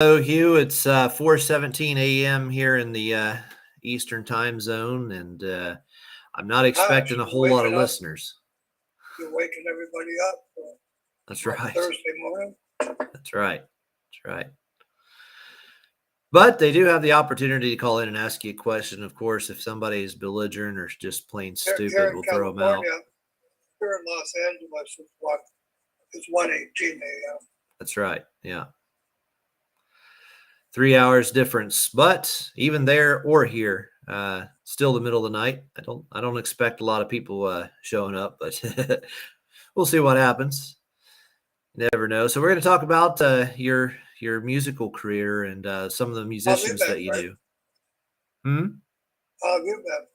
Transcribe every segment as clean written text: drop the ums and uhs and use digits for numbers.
Hello, Hugh. It's 4:17 a.m. here in the Eastern Time Zone, and I'm not expecting a whole lot of listeners. You're waking everybody up. That's right. Thursday morning. That's right. That's right. But they do have the opportunity to call in and ask you a question. Of course, if somebody is belligerent or just plain stupid, we'll throw them out. Here in Los Angeles, it's 1:18 a.m. That's right. Yeah. 3 hours difference, but even there or here, still the middle of the night. I don't expect a lot of people showing up, but we'll see what happens. Never know. So we're going to talk about your musical career and some of the musicians that you knew. How have you been?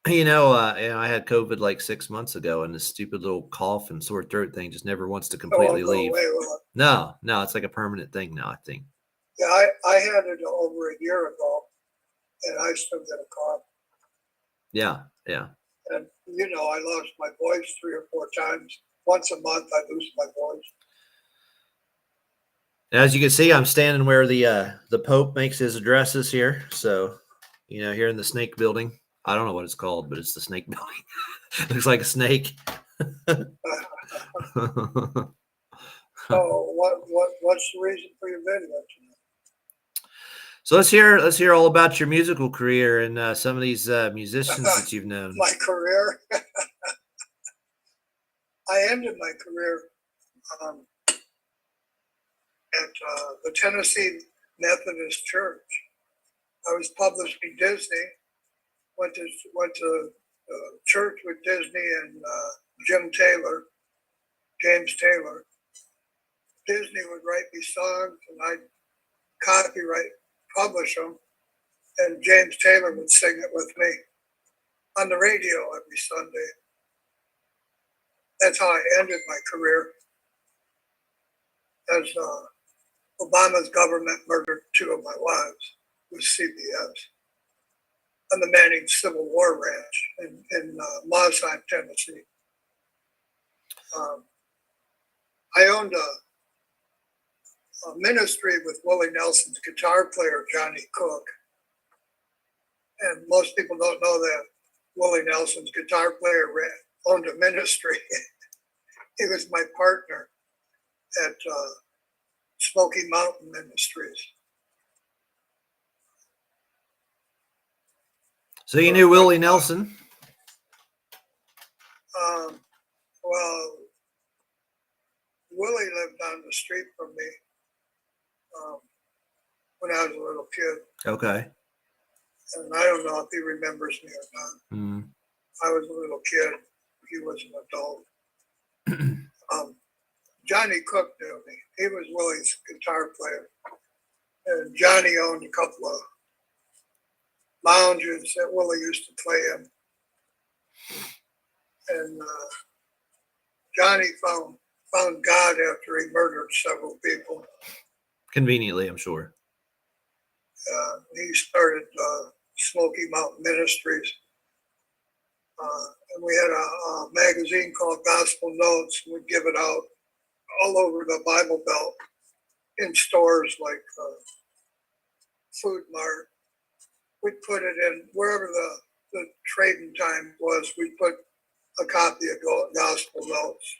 I had COVID like 6 months ago, and this stupid little cough and sore throat thing just never wants to completely leave. No, it's like a permanent thing now, I think. Yeah, I had it over a year ago, and I still get a cough. Yeah. And, I lost my voice 3 or 4 times. Once a month, I lose my voice. As you can see, I'm standing where the Pope makes his addresses here. So, here in the Snake Building. I don't know what it's called, but it's the Snake Building. Looks like a snake. So what's the reason for your video tonight? So let's hear all about your musical career and some of these musicians that you've known. My career? I ended my career at the Tennessee Methodist Church. I was publishing Disney. Went to church with Disney and James Taylor. Disney would write me songs, and I'd copyright, publish them, and James Taylor would sing it with me on the radio every Sunday. That's how I ended my career, as Obama's government murdered 2 of my wives with CBS on the Manning Civil War Ranch in Mossheim, Tennessee. I owned a ministry with Willie Nelson's guitar player, Johnny Cook. And most people don't know that Willie Nelson's guitar player owned a ministry. He was my partner at Smoky Mountain Ministries. So you knew Willie Nelson? Well, Willie lived down the street from me when I was a little kid. Okay. And I don't know if he remembers me or not. Mm. I was a little kid. He was an adult. Johnny Cook knew me. He was Willie's guitar player. And Johnny owned a couple of lounges that Willie used to play in. And Johnny found God after he murdered several people. Conveniently, I'm sure. He started Smoky Mountain Ministries. And we had a magazine called Gospel Notes. We'd give it out all over the Bible Belt in stores like Food Mart. We'd put it in wherever the trading time was. We'd put a copy of Gospel Notes.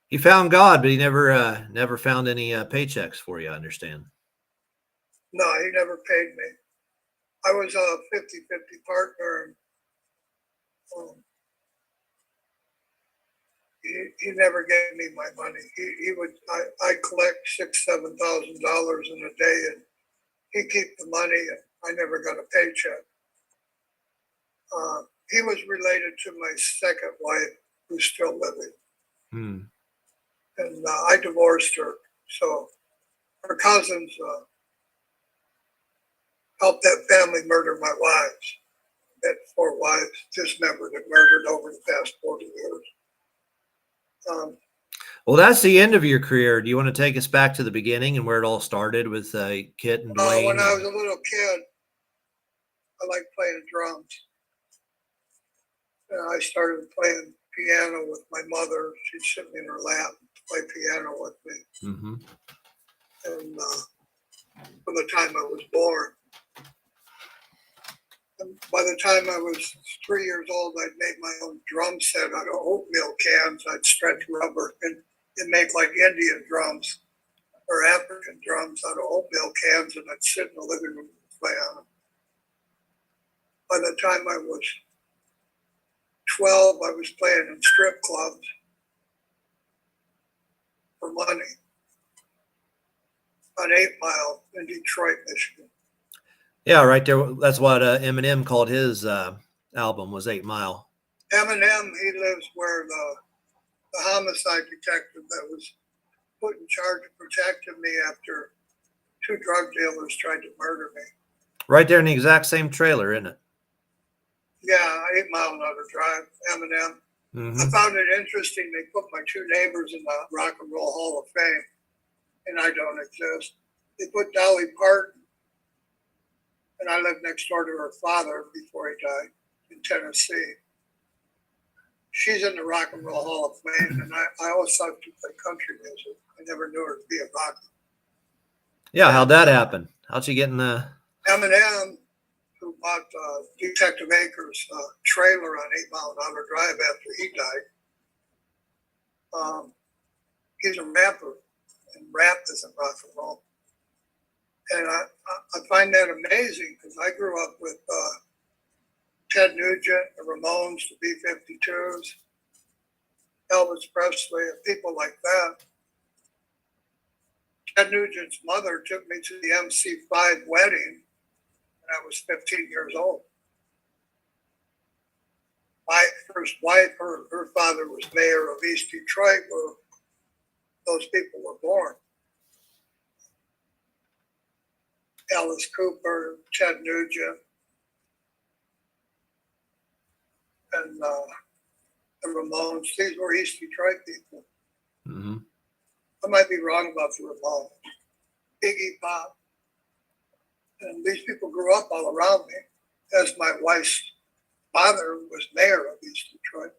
He found God, but he never found any paychecks for you, I understand. No, he never paid me. I was a 50-50 partner, and he never gave me my money. I'd collect $6,000-7,000 in a day, and he'd keep the money, and I never got a paycheck. He was related to my second wife, who's still living. Hmm. And I divorced her. So her cousins helped that family murder my wives. That 4 wives, dismembered and murdered over the past 40 years. Well, that's the end of your career. Do you want to take us back to the beginning and where it all started with Kit and Dwayne? When I was a little kid, I liked playing drums. And I started playing piano with my mother. She'd sit me in her lap and play piano with me. Mm-hmm. and from the time I was born. And by the time I was 3 years old, I'd made my own drum set out of oatmeal cans. I'd stretch rubber and make like Indian drums or African drums out of oatmeal cans, and I'd sit in the living room and play on them. By the time I was 12, I was playing in strip clubs for money on 8 Mile in Detroit, Michigan. Yeah, right there. That's what Eminem called his album, was 8 Mile. Eminem, he lives where the homicide detective that was put in charge of protecting me after 2 drug dealers tried to murder me. Right there in the exact same trailer, isn't it? Yeah, 8 Mile and Outer Drive, Eminem. Mm-hmm. I found it interesting. They put my 2 neighbors in the Rock and Roll Hall of Fame, and I don't exist. They put Dolly Parton, and I lived next door to her father before he died in Tennessee. She's in the Rock and Roll Hall of Fame, and I always thought she played country music. I never knew her to be a rocker. Yeah, how'd that happen? How'd she get in the... Eminem, who bought Detective Akers' trailer on 8 Mile and Outer Drive after he died, he's a rapper, and rap isn't rock and roll. And I find that amazing because I grew up with Ted Nugent, the Ramones, the B-52s, Elvis Presley, and people like that. Ted Nugent's mother took me to the MC5 wedding when I was 15 years old. My first wife, her father was mayor of East Detroit, where those people were born. Alice Cooper, Ted Nugent, and the Ramones. These were East Detroit people. Mm-hmm. I might be wrong about the Ramones. Iggy Pop. And these people grew up all around me, as my wife's father was mayor of East Detroit.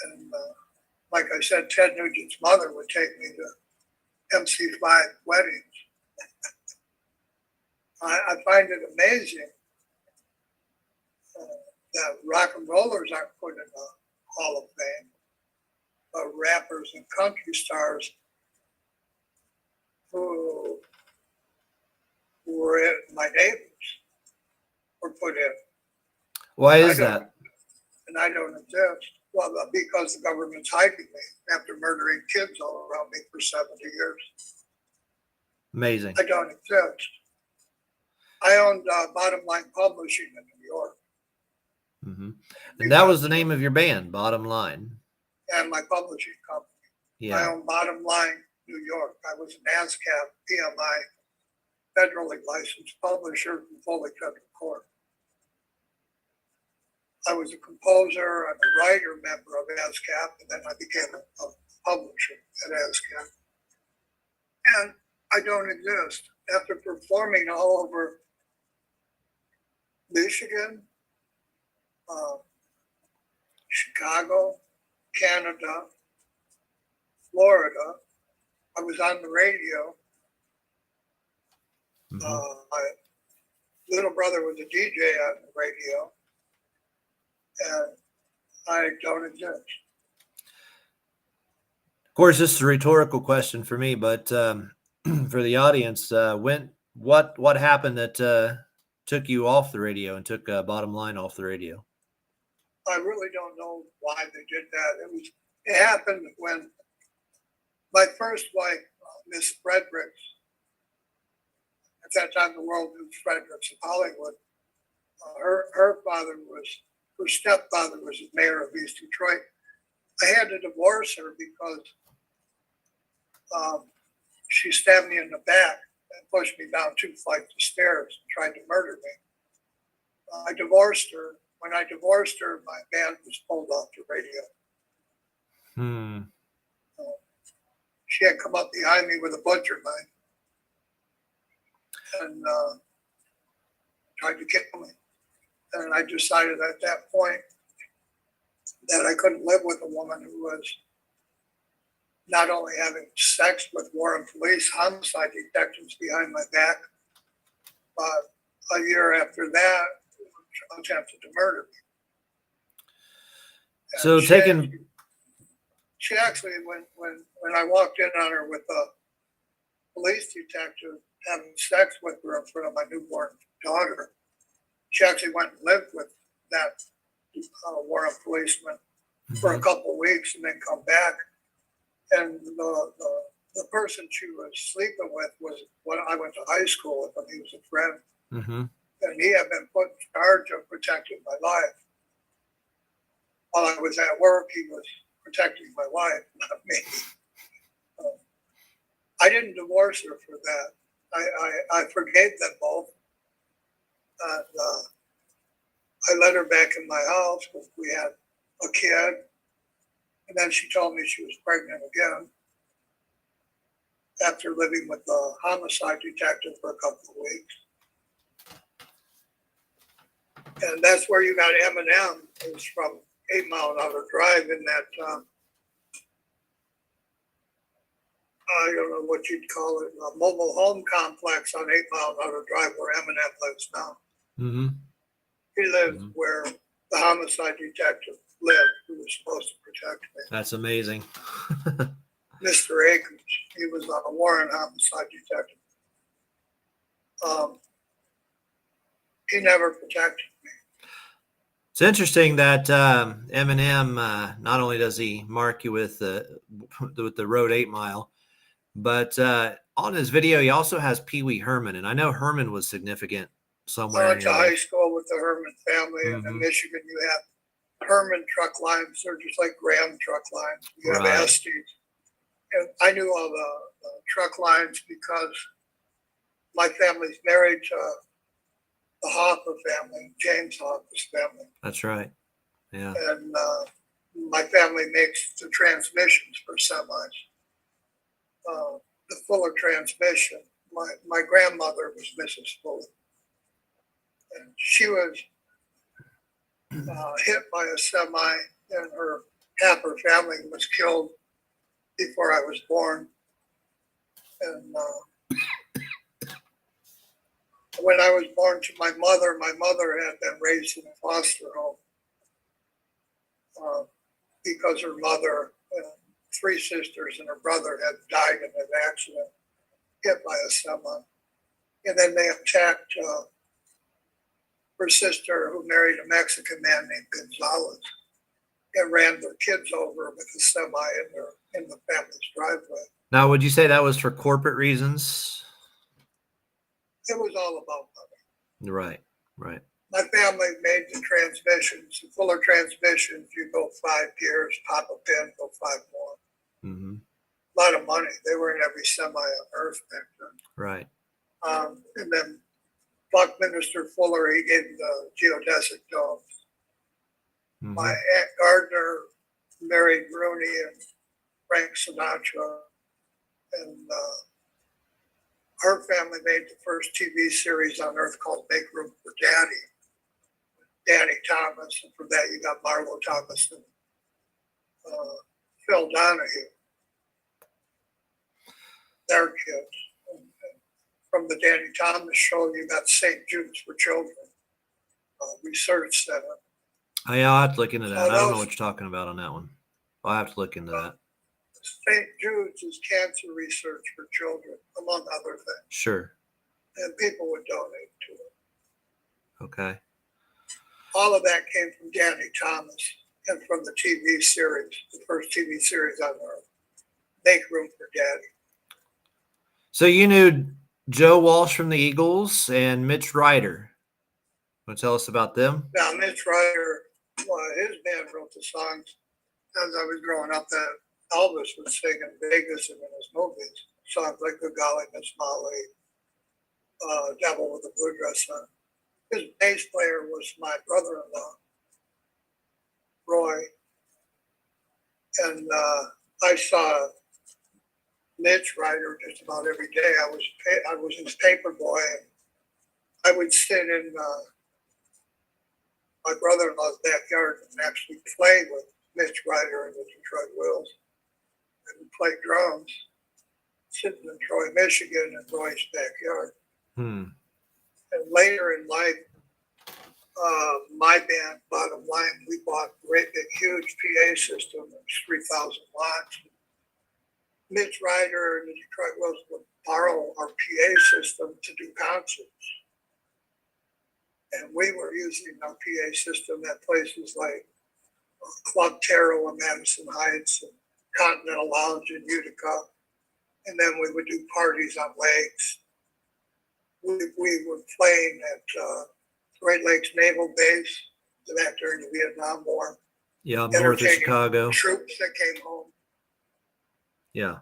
And like I said, Ted Nugent's mother would take me to MC5 weddings. I find it amazing that rock and rollers aren't put in the Hall of Fame, but rappers and country stars who were my neighbors were put in. Why is that? And I don't exist. Well, because the government's hiding me after murdering kids all around me for 70 years. Amazing. I don't exist. I owned Bottomline Publishing in New York. Mm-hmm. And that was the name of your band, Bottomline. And my publishing company. Yeah. I own Bottomline New York. I was an ASCAP, PMI, federally licensed publisher from Foley Federal Court. I was a composer and a writer member of ASCAP, and then I became a publisher at ASCAP. And I don't exist. After performing all over Michigan, Chicago, Canada, Florida, I was on the radio. Mm-hmm. My little brother was a DJ on the radio, and I don't exist. Of course, this is a rhetorical question for me, but for the audience, what happened that took you off the radio and took Bottomline off the radio? I really don't know why they did that. It happened when my first wife, Miss Fredericks, at that time the world knew Fredericks of Hollywood. Her stepfather was the mayor of East Detroit. I had to divorce her because she stabbed me in the back and pushed me down 2 flights of stairs and tried to murder me. I divorced her. When I divorced her, my band was pulled off the radio. She had come up behind me with a butcher knife and tried to kill me. And I decided at that point that I couldn't live with a woman who was not only having sex with Warren police homicide detectives behind my back, but a year after that, attempted to murder me. And So she actually, when I walked in on her with a police detective having sex with her in front of my newborn daughter, she actually went and lived with that Warren policeman for a couple of weeks and then come back. And the person she was sleeping with was what I went to high school with him. He was a friend. And he had been put in charge of protecting my life. While I was at work, he was protecting my wife, not me. I didn't divorce her for that. I forgave them both. And I let her back in my house because we had a kid. And then she told me she was pregnant again after living with the homicide detective for a couple of weeks. And that's where you got M&M. It was from 8 Mile an Hour Drive in that, I don't know what you'd call it, a mobile home complex on 8 Mile an Hour Drive where M&M lives now. He lived where the homicide detective lived, who was supposed to protect me. That's amazing. Mr. Akins, he was a Warren homicide detective. He never protected me. It's interesting that Eminem, not only does he mark you with the road 8 Mile, but on his video he also has Pee Wee Herman, and I know Herman was significant somewhere. I went to high school with the Herman family, and in Michigan you have Herman truck lines. They're just like Graham truck lines. You have Estes. And I knew all the truck lines because my family's married to the Hoffa family, James Hoffa's family. That's right. Yeah. And my family makes the transmissions for semis. The Fuller transmission. My grandmother was Mrs. Fuller. And she was hit by a semi, and half her family was killed before I was born. And when I was born to my mother had been raised in a foster home because her mother and 3 sisters and her brother had died in an accident hit by a semi. And then they attacked her sister, who married a Mexican man named Gonzalez, and ran their kids over with a semi in the family's driveway. Now, would you say that was for corporate reasons? It was all about money. Right. My family made the transmissions, the Fuller transmissions. You go 5 gears, pop a pin, go 5 more. A lot of money. They were in every semi on Earth back then. Right. And then Buckminster Fuller, he gave the geodesic domes. My Aunt Gardner married Rooney and Frank Sinatra, and her family made the first TV series on Earth called Make Room for Daddy. Danny Thomas, and from that you got Marlo Thomas and Phil Donahue. Their kids. And from the Danny Thomas show, you got St. Jude's for Children Research Center. I'll have to look into that. I don't know what you're talking about on that one. I'll have to look into that. St. Jude's is cancer research for children, among other things. Sure. And people would donate to it. Okay. All of that came from Danny Thomas and from the TV series, the first TV series on Earth, Make Room for Daddy. So you knew Joe Walsh from the Eagles and Mitch Ryder. Want to tell us about them? Now, Mitch Ryder, his band wrote the songs as I was growing up that Elvis was singing in Vegas and in his movies. Songs like Good Golly Miss Molly, Devil with a Blue Dress On. His bass player was my brother-in-law, Roy. And I saw Mitch Ryder just about every day. I was his paper boy, and I would sit in my brother-in-law's backyard and actually play with Mitch Ryder and the Detroit Wills. and we played drums, sitting in Troy, Michigan, in Roy's backyard. Hmm. And later in life, my band, Bottomline, we bought a great big, huge PA system. It was 3,000 watts. Mitch Ryder and the Detroit Wills would borrow our PA system to do concerts. And we were using our PA system at places like Club Terrell in Madison Heights and Continental Lounge in Utica. And then we would do parties on lakes. We were playing at Great Lakes Naval Base, that during the Vietnam War. Yeah, north of Chicago. Troops that came home. Yeah.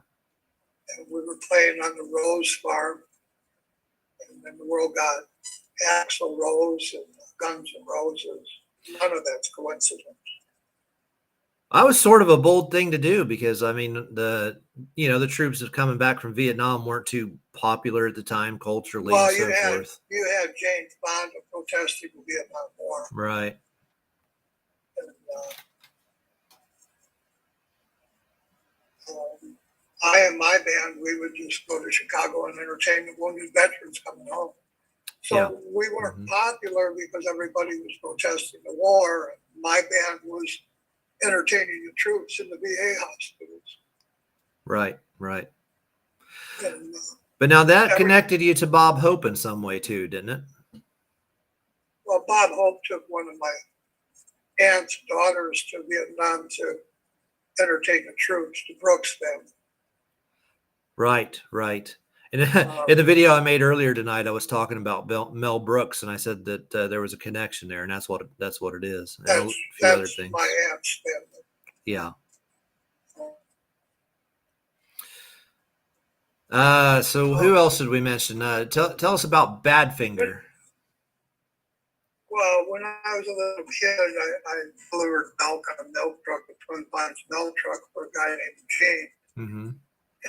And we were playing on the Rose Farm. And then the world got Axl Rose and Guns N' Roses. None of that's coincidence. I was sort of a bold thing to do because, I mean, the troops that coming back from Vietnam weren't too popular at the time culturally and so forth. You had James Bond protesting the Vietnam War. Right. And I and my band, we would just go to Chicago and entertain the wounded veterans coming home. So we weren't popular because everybody was protesting the war. And my band was entertaining the troops in the VA hospitals. Right, right. And, but now that connected you to Bob Hope in some way too, didn't it? Well, Bob Hope took one of my aunt's daughters to Vietnam to entertain the troops, the Brooks family. Right, right. And in the video I made earlier tonight, I was talking about Mel Brooks, and I said that there was a connection there, and that's what it is. And that's other things. My aunt's family. Yeah. So who else did we mention? Tell us about Badfinger. Well, when I was a little kid, I delivered milk on a milk truck, a Twin Pines milk truck for a guy named Gene. Mm-hmm.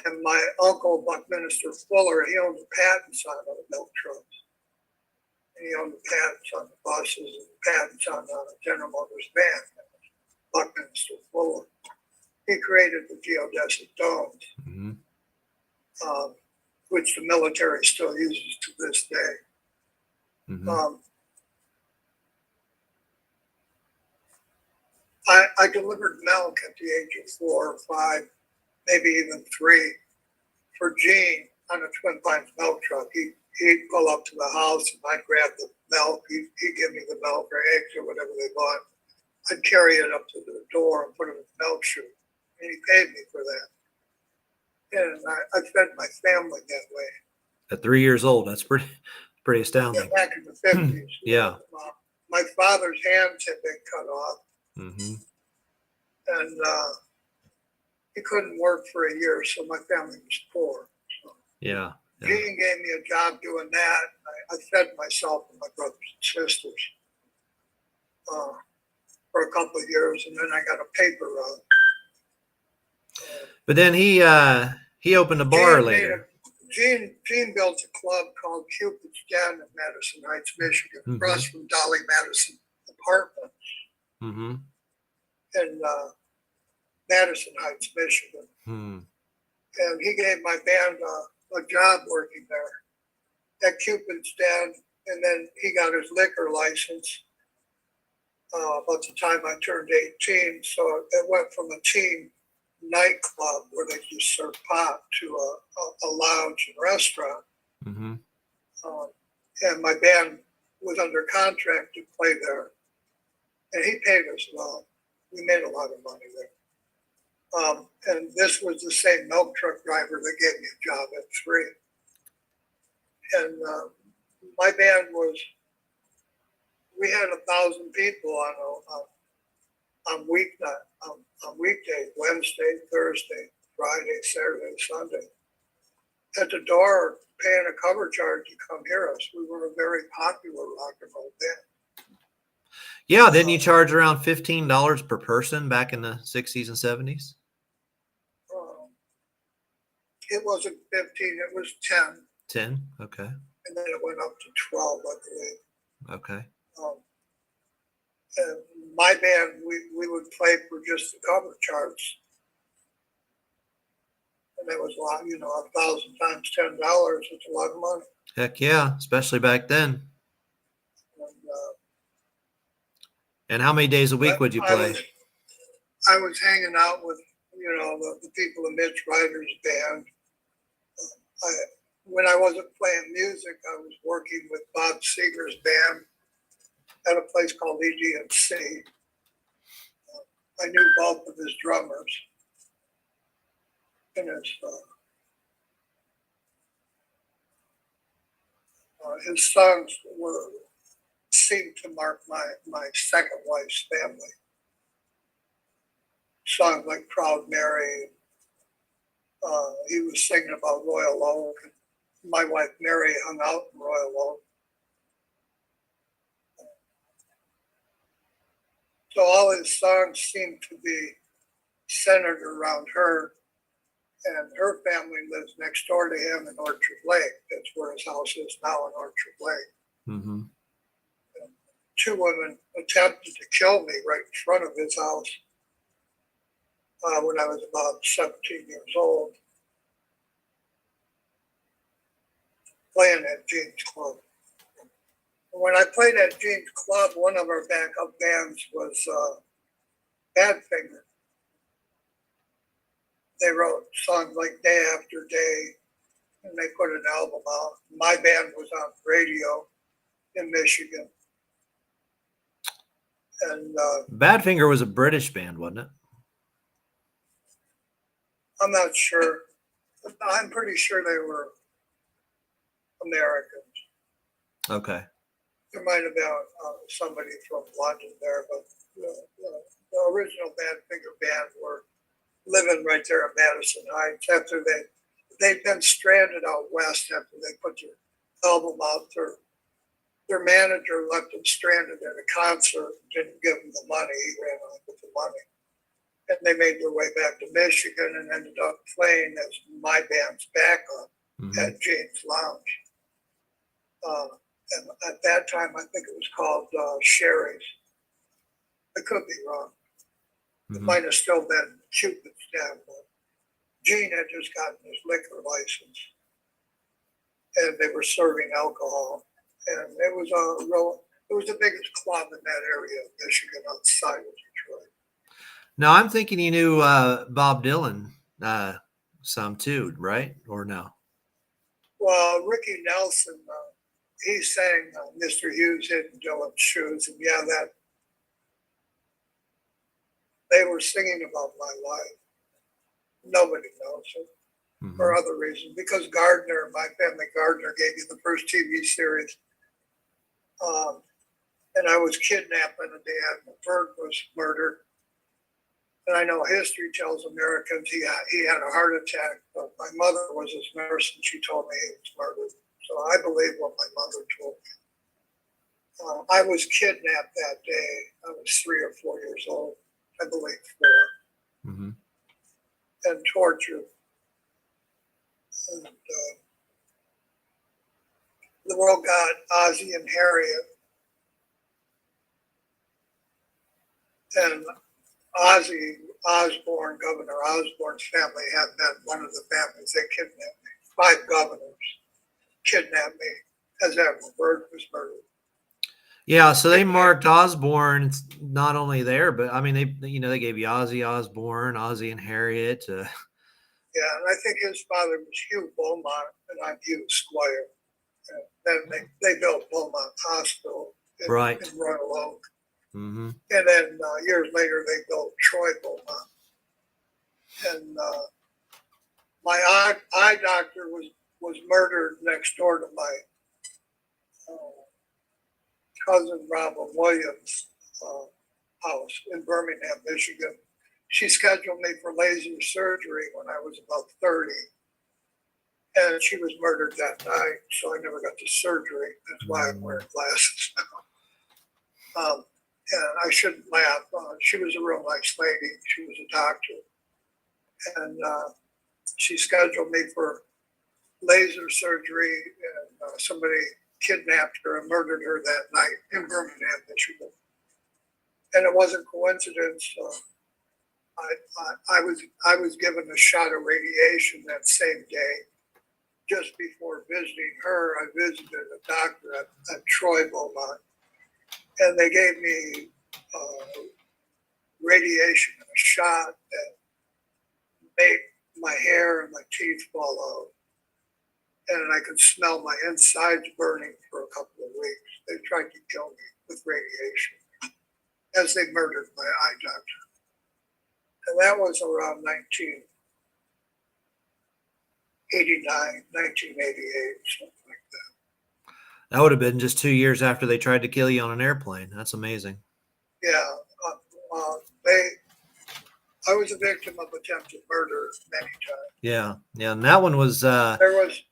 And my uncle, Buckminster Fuller, he owned the patents on the milk trucks. And he owned the patents on the buses and the patents on the General Motors van. Buckminster Fuller. He created the geodesic domes, mm-hmm. Which the military still uses to this day. Mm-hmm. I delivered milk at the age of 4 or 5, maybe even 3, for Gene on a Twin Pines milk truck. He'd pull up to the house and I'd grab the milk. He'd give me the milk or eggs or whatever they bought. I'd carry it up to the door and put it in the milk chute. And he paid me for that. And I fed my family that way. At 3 years old, that's pretty astounding. Yeah, back in the 50s. Yeah. My father's hands had been cut off. Mm-hmm. And he couldn't work for a year, so my family was poor. So yeah. Gene gave me a job doing that. I fed myself and my brothers and sisters for a couple of years, and then I got a paper route. But then he opened a bar later. Gene built a club called Cupid's Den in Madison Heights, Michigan, mm-hmm. across from Dolly Madison Apartments. Mm-hmm. In Madison Heights, Michigan. Hmm. And he gave my band a job working there at Cupid's Den, and then he got his liquor license about the time I turned 18. So it went from a teen nightclub where they just served pot to a lounge and restaurant. Mm-hmm. And my band was under contract to play there, and he paid us well. We made a lot of money there. And this was the same milk truck driver that gave me a job at 3. And my band we had 1,000 people on weekdays, Wednesday, Thursday, Friday, Saturday, Sunday. At the door, paying a cover charge to come hear us. We were a very popular rock and roll band. Yeah, didn't you charge around $15 per person back in the 60s and 70s? It wasn't 15, it was 10. 10, okay. And then it went up to 12, I believe. Okay. And my band, we would play for just the cover charts. And it was a lot, 1,000 times $10. It's a lot of money. Heck yeah, especially back then. And, And how many days a week but would you play? I was hanging out with, the people in Mitch Ryder's band. When I wasn't playing music, I was working with Bob Seger's band at a place called EG&C. I knew both of his drummers. And his songs seemed to mark my second wife's family. Songs like Proud Mary. He was singing about Royal Oak. My wife Mary hung out in Royal Oak. So all his songs seemed to be centered around her, and her family lives next door to him in Orchard Lake. That's where his house is now in Orchard Lake. Mm-hmm. Two women attempted to kill me right in front of his house when I was about 17 years old, playing at Gene's Club. When I played at Gene's Club, one of our backup bands was Badfinger. They wrote songs like Day After Day, and they put an album out. My band was on radio in Michigan. And Badfinger was a British band, wasn't it? I'm not sure. I'm pretty sure they were Americans. Okay. There might have been somebody from London there, but the original Badfinger band were living right there in Madison Heights after they'd been stranded out west after they put their album out. Their manager left them stranded at a concert and didn't give them the money. He ran off with the money. And they made their way back to Michigan and ended up playing as my band's backup at James Lounge. And at that time, I think it was called Sherry's. I could be wrong. It might have still been Cupid's Den, but Gene had just gotten his liquor license, and they were serving alcohol. And it was the biggest club in that area of Michigan outside of Detroit. Now I'm thinking you knew Bob Dylan some too, right? Or no? Well, Ricky Nelson, he sang Mr. Hughes Hid in Dylan's Shoes, and yeah, that they were singing about my life. Nobody knows it for other reasons. Because Gardner, my family Gardner, gave you the first TV series. And I was kidnapped on the day Admiral Byrd was murdered. And I know history tells Americans he had a heart attack, but my mother was his nurse and she told me he was murdered. So I believe what my mother told me. I was kidnapped that day. I was 3 or 4 years old, I believe 4, and tortured. And the world got Ozzy and Harriet. And Ozzy Osbourne, Governor Osborne's family had been one of the families that kidnapped me. 5 governors kidnapped me as Admiral Byrd was murdered. Yeah, so they marked Osborne not only there, but I mean they gave you Ozzy Osbourne, Ozzy and Harriet. Yeah, and I think his father was Hugh Beaumont, and I'm Hugh Squier. And then they built Beaumont Hospital in Royal Oak. And then years later, they built Troy Beaumont. And my eye doctor was murdered next door to my cousin Robin Williams' house in Birmingham, Michigan. She scheduled me for laser surgery when I was about 30. And she was murdered that night, so I never got the surgery. That's why I'm wearing glasses now. And I shouldn't laugh. She was a real nice lady. She was a doctor. And she scheduled me for laser surgery, and somebody kidnapped her and murdered her that night in Birmingham, Michigan. And it wasn't coincidence. I was given a shot of radiation that same day. Just before visiting her, I visited a doctor at Troy, Beaumont, and they gave me radiation in a shot that made my hair and my teeth fall out. And I could smell my insides burning for a couple of weeks. They tried to kill me with radiation as they murdered my eye doctor. And that was around 1989, 1988, something like that. That would have been just 2 years after they tried to kill you on an airplane. That's amazing. Yeah. I was a victim of attempted murder many times. Yeah. Yeah. And that one was, There was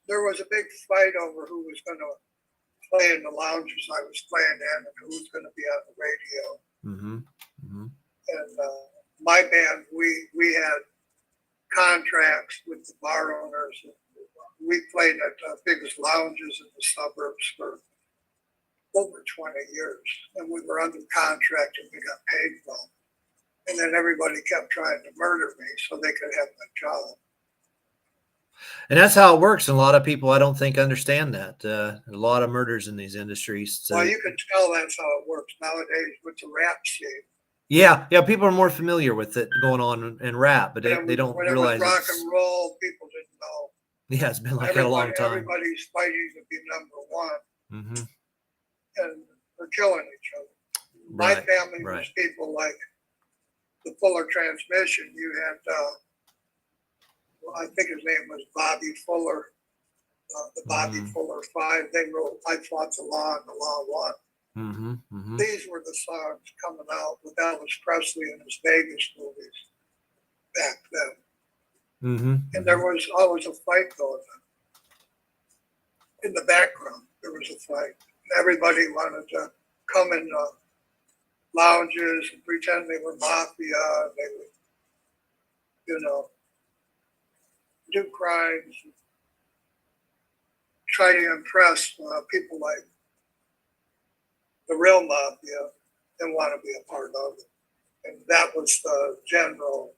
a big fight over who was going to play in the lounges I was playing in and who was going to be on the radio. And my band, we had contracts with the bar owners. We played at the biggest lounges in the suburbs for over 20 years, and we were under contract and we got paid well. And then everybody kept trying to murder me so they could have my job. And that's how it works. And a lot of people, I don't think, understand that. A lot of murders in these industries. So. Well, you can tell that's how it works nowadays with the rap scene. Yeah, people are more familiar with it going on in rap, but they don't realize it was rock and roll. People didn't know. Yeah, it's been like that a long time. Everybody's fighting to be number one, and they're killing each other. My family was people like the Fuller Transmission. You had, I think his name was Bobby Fuller, the Bobby Fuller Five. They wrote "I Fought the Law and the Law Won." These were the songs coming out with Elvis Presley in his Vegas movies back then. And there was always a fight going on. In the background, there was a fight. Everybody wanted to come in lounges and pretend they were mafia. They would, do crimes, try to impress people like the real mafia and want to be a part of it. And that was the general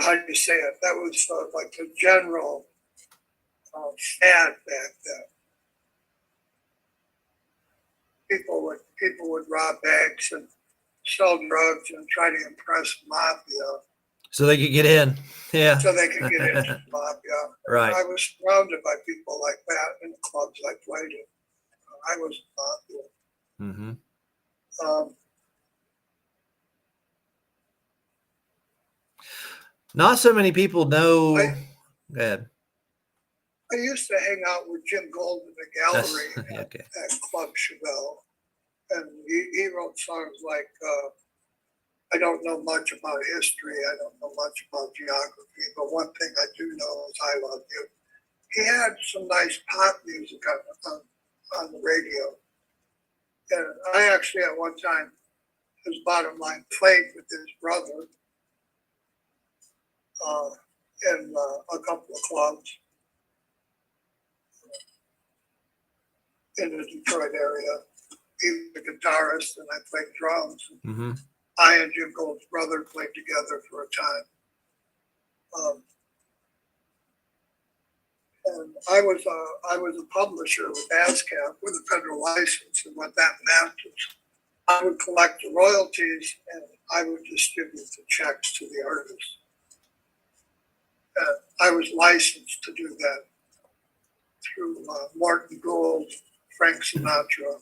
how do you say it? That was like the general fad back then. People would rob banks and sell drugs and try to impress mafia. So they could get in. Yeah. So they could get into the mafia. Right. I was surrounded by people like that in the clubs I played in. I was mafia. Not so many people know. I Go I used to hang out with Jim Gould in the gallery at Club Chevelle. And he wrote songs like, I don't know much about history. I don't know much about geography. But one thing I do know is I Love You. He had some nice pop music on the radio. And I actually, at one time, his Bottomline played with his brother in a couple of clubs in the Detroit area. He was a guitarist and I played drums. I and Jim Gould's brother played together for a time. And I was a publisher with ASCAP with a federal license, and what that meant is I would collect the royalties and I would distribute the checks to the artists. I was licensed to do that through Morton Gould, Frank Sinatra,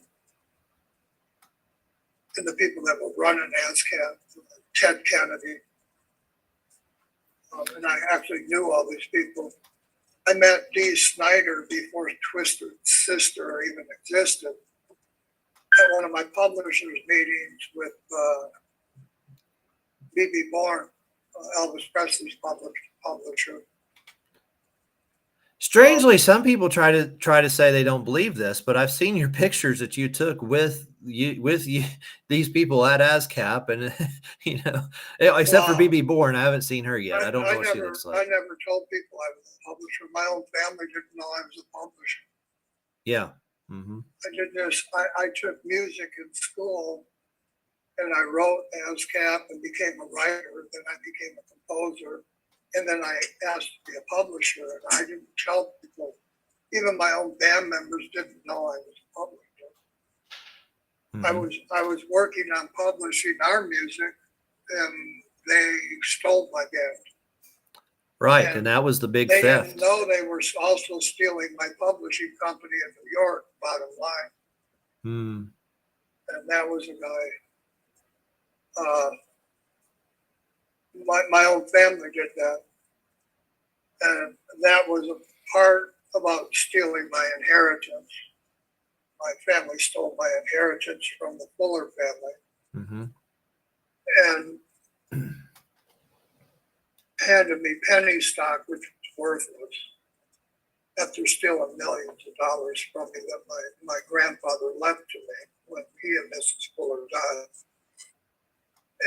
and the people that were running ASCAP, Ted Kennedy. And I actually knew all these people. I met Dee Snyder before Twisted Sister even existed at one of my publishers' meetings with B.B. Bourne, Elvis Presley's publisher. Strangely, some people try to say they don't believe this, but I've seen your pictures that you took with these people at ASCAP, and except for BB Bourne, I haven't seen her yet. I don't know what she looks like. I never told people I was a publisher. My own family didn't know I was a publisher. Yeah, Mm-hmm. I took music in school, and I wrote ASCAP and became a writer. Then I became a composer, and then I asked to be a publisher, and I didn't tell people. Even my own band members didn't know I was a publisher. Mm-hmm. I was working on publishing our music, and they stole my band. Right, and that was the big they theft. Didn't know they were also stealing my publishing company in New York, Bottomline. Mm. And that was a guy. My own family did that, and that was a part about stealing my inheritance. My family stole my inheritance from the Fuller family, and handed me penny stock, which was worthless, after stealing millions of dollars from me that my grandfather left to me when he and Mrs. Fuller died.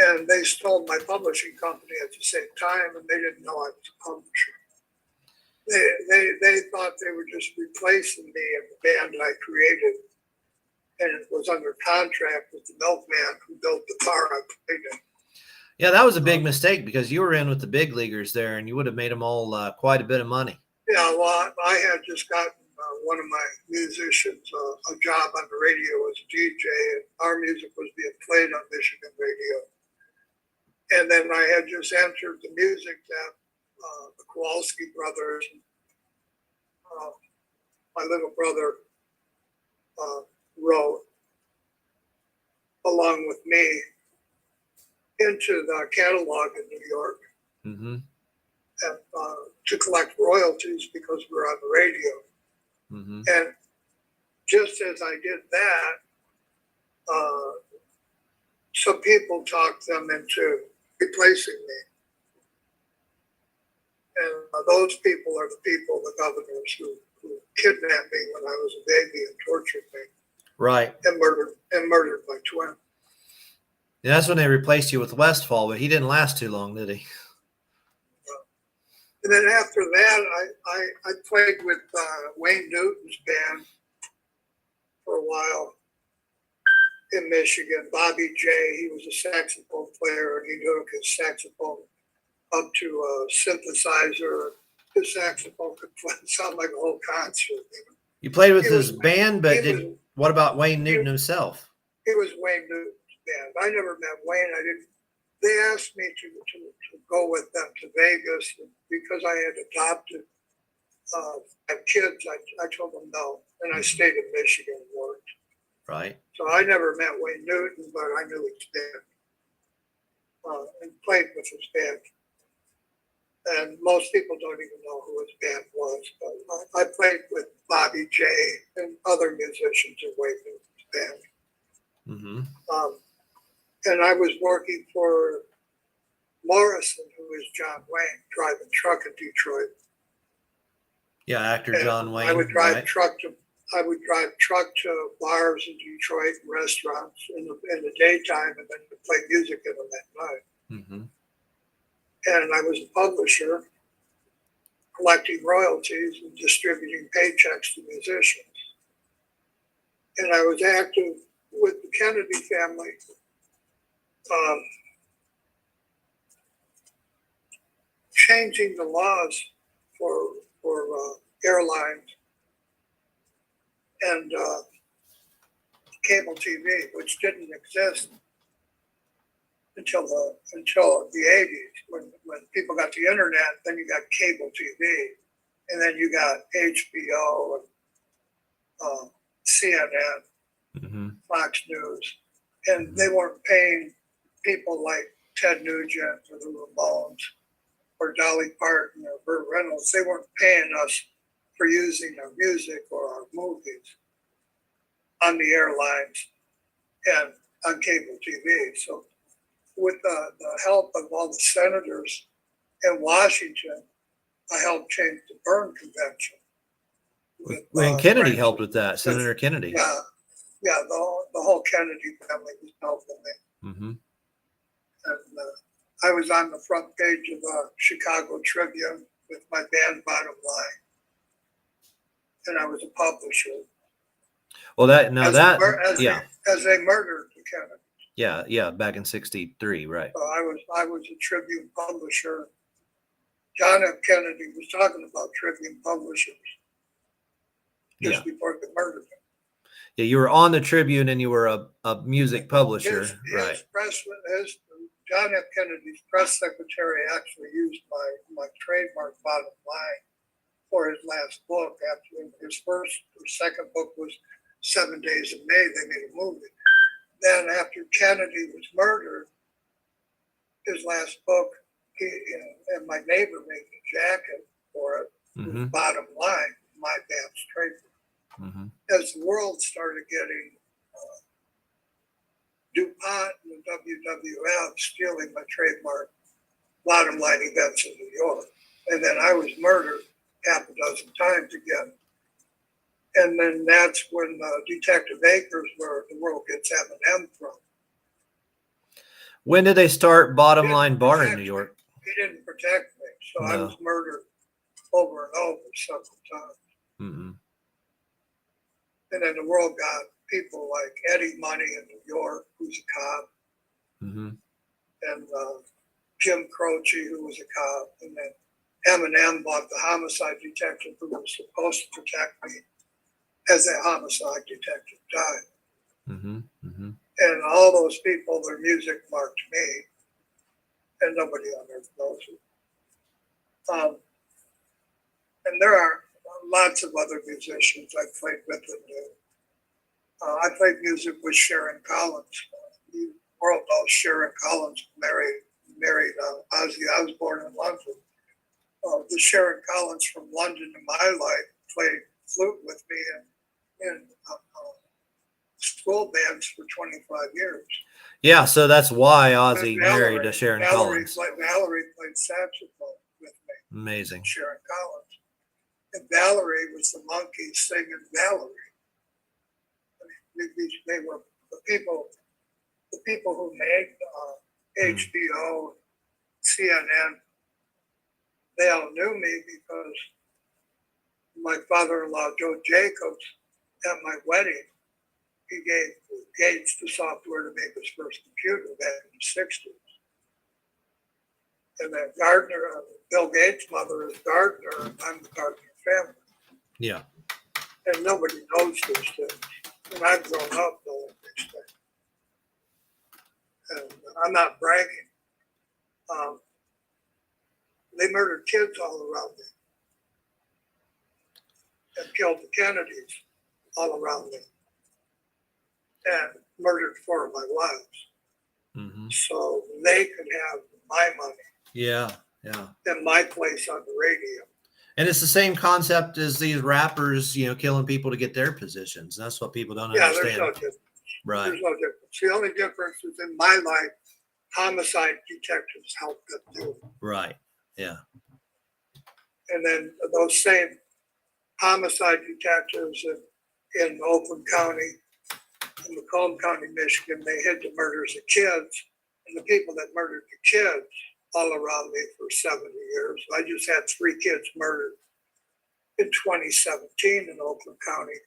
And they stole my publishing company at the same time, and they didn't know I was a publisher. They thought they were just replacing me in the band I created, and it was under contract with the milkman who built the car I played in. Yeah, that was a big mistake because you were in with the big leaguers there, and you would have made them all quite a bit of money. Yeah, well, I had just gotten one of my musicians a job on the radio as a DJ, and our music was being played on Michigan radio. And then I had just entered the music that the Kowalski brothers, my little brother, wrote along with me into the catalog in New York, and, to collect royalties because we're on the radio. And just as I did that, some people talked them into replacing me. And those people are the people, the governors who kidnapped me when I was a baby and tortured me. Right. And murdered my twin. Yeah, that's when they replaced you with Westfall, but he didn't last too long, did he? And then after that, I played with Wayne Newton's band for a while in Michigan. Bobby J, he was a saxophone player, and he took his saxophone up to a synthesizer. His saxophone could sound like a whole concert. You played with his band, but what about Wayne Newton himself? He was Wayne Newton's band. I never met Wayne. They asked me to go with them to Vegas because I had adopted 5 kids. I told them no, and I stayed in Michigan and worked. Right. So I never met Wayne Newton, but I knew his band and played with his band. And most people don't even know who his band was, but I played with Bobby J and other musicians in Wayne Newton's band. And I was working for Morrison, who is John Wayne, driving truck in Detroit. Yeah, actor John Wayne. I would drive truck to bars in Detroit and restaurants in the daytime, and then play music in them at night. And I was a publisher, collecting royalties and distributing paychecks to musicians. And I was active with the Kennedy family. Changing the laws for airlines and cable TV, which didn't exist until the 80s. When people got the internet, then you got cable TV, and then you got HBO and CNN, Fox News, and they weren't paying people like Ted Nugent or the Ramones or Dolly Parton or Burt Reynolds. They weren't paying us for using our music or our movies on the airlines and on cable TV. So with the help of all the senators in Washington, I helped change the Berne Convention. And Kennedy helped with that, Senator Kennedy. Yeah, the whole Kennedy family was helping me. And I was on the front page of the Chicago Tribune with my band Bottomline, and I was a publisher. Well, that now as, that they, as they murdered the Kennedy. Yeah, back in '63, right? So I was a Tribune publisher. John F. Kennedy was talking about Tribune publishers just before they murdered him. Yeah, you were on the Tribune and you were a music publisher, right? John F. Kennedy's press secretary actually used my trademark Bottomline for his last book. After his first or second book was 7 Days of May, they made a movie. Then after Kennedy was murdered, his last book, and my neighbor made a jacket for it, Bottom Line, my band's trademark. As the world started getting DuPont and the WWF stealing my trademark Bottom Line events in New York. And then I was murdered half a dozen times again. And then that's when Detective Akers, where the world gets M&M from. When did they start Bottomline Bar in New York? He didn't protect me, so I was murdered over and over several times. And then the world got people like Eddie Money in New York, who's a cop, and Jim Croce, who was a cop, and then M&M bought the homicide detective who was supposed to protect me as that homicide detective died. And all those people, their music marked me, and nobody on earth knows it. And there are lots of other musicians I played with and knew. I played music with Sharon Collins. The world knows Sharon Collins married Ozzy Osbourne in London. The Sharon Collins from London in my life played flute with me in school bands for 25 years. Yeah, so that's why Ozzy married to Sharon Collins. Valerie played saxophone with me. Amazing. Sharon Collins. And Valerie was the Monkees singing Valerie. I mean, they were the people who made HBO, CNN. They all knew me because my father-in-law, Joe Jacobs, at my wedding, he gave Gates the software to make his first computer back in the 60s. And then Gardner, Bill Gates' mother is Gardner, and I'm the Gardner family. Yeah. And nobody knows these things. And I've grown up knowing these things. And I'm not bragging. They murdered kids all around me. And killed the Kennedys all around me. And murdered 4 of my wives. So they could have my money. Yeah. And my place on the radio. And it's the same concept as these rappers, killing people to get their positions. That's what people don't understand. There's no difference. Right. There's no difference. The only difference is in my life, homicide detectives helped them do it. Right. Yeah. And then those same homicide detectives in Oakland County, in Macomb County, Michigan, they hid the murders of kids. And the people that murdered the kids all around me for 70 years. I just had 3 kids murdered in 2017 in Oakland County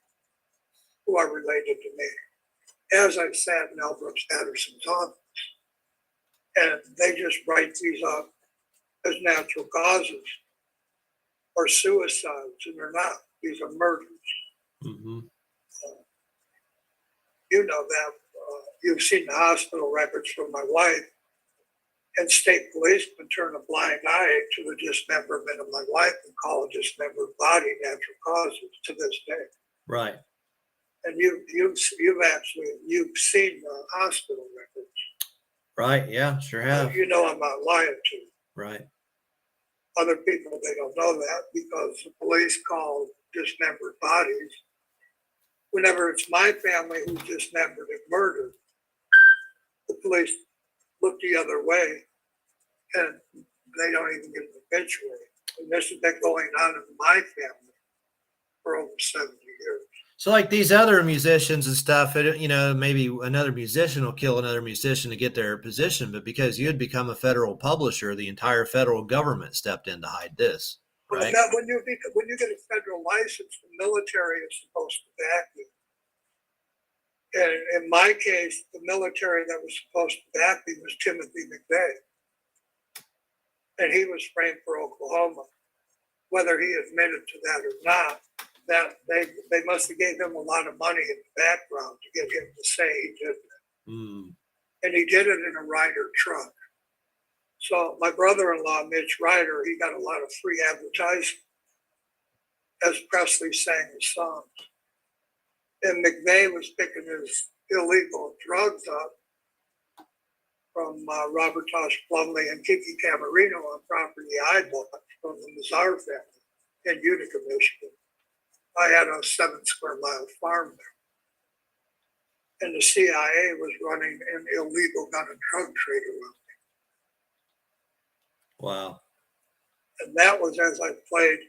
who are related to me. As I sat in L. Brooks Patterson's office, and they just write these up as natural causes or suicides, and they're not. These are murders. You know that. You've seen the hospital records from my wife. And state policemen turn a blind eye to the dismemberment of my wife and call a dismembered body natural causes to this day. Right. And you've seen the hospital records. Right. Yeah, sure have. You know I'm not lying to you. Right. Other people, they don't know that because the police call dismembered bodies. Whenever it's my family who's dismembered and murdered, the police look the other way, and they don't even get an obituary. And this has been going on in my family for over 70 years. So like these other musicians and stuff, maybe another musician will kill another musician to get their position, but because you had become a federal publisher, the entire federal government stepped in to hide this, right? Well, when you get a federal license, the military is supposed to back you. And in my case, the military that was supposed to back me was Timothy McVeigh. And he was framed for Oklahoma. Whether he admitted to that or not, that they must have gave him a lot of money in the background to get him to say he did that. Mm. And he did it in a Ryder truck. So my brother-in-law, Mitch Ryder, he got a lot of free advertising as Presley sang his songs. And McVeigh was picking his illegal drugs up from Robert Tosh Plumley and Kiki Camarino on property I bought from the Mazar family in Utica, Michigan. I had a 7-square-mile farm there. And the CIA was running an illegal gun and drug trade around me. Wow. And that was as I played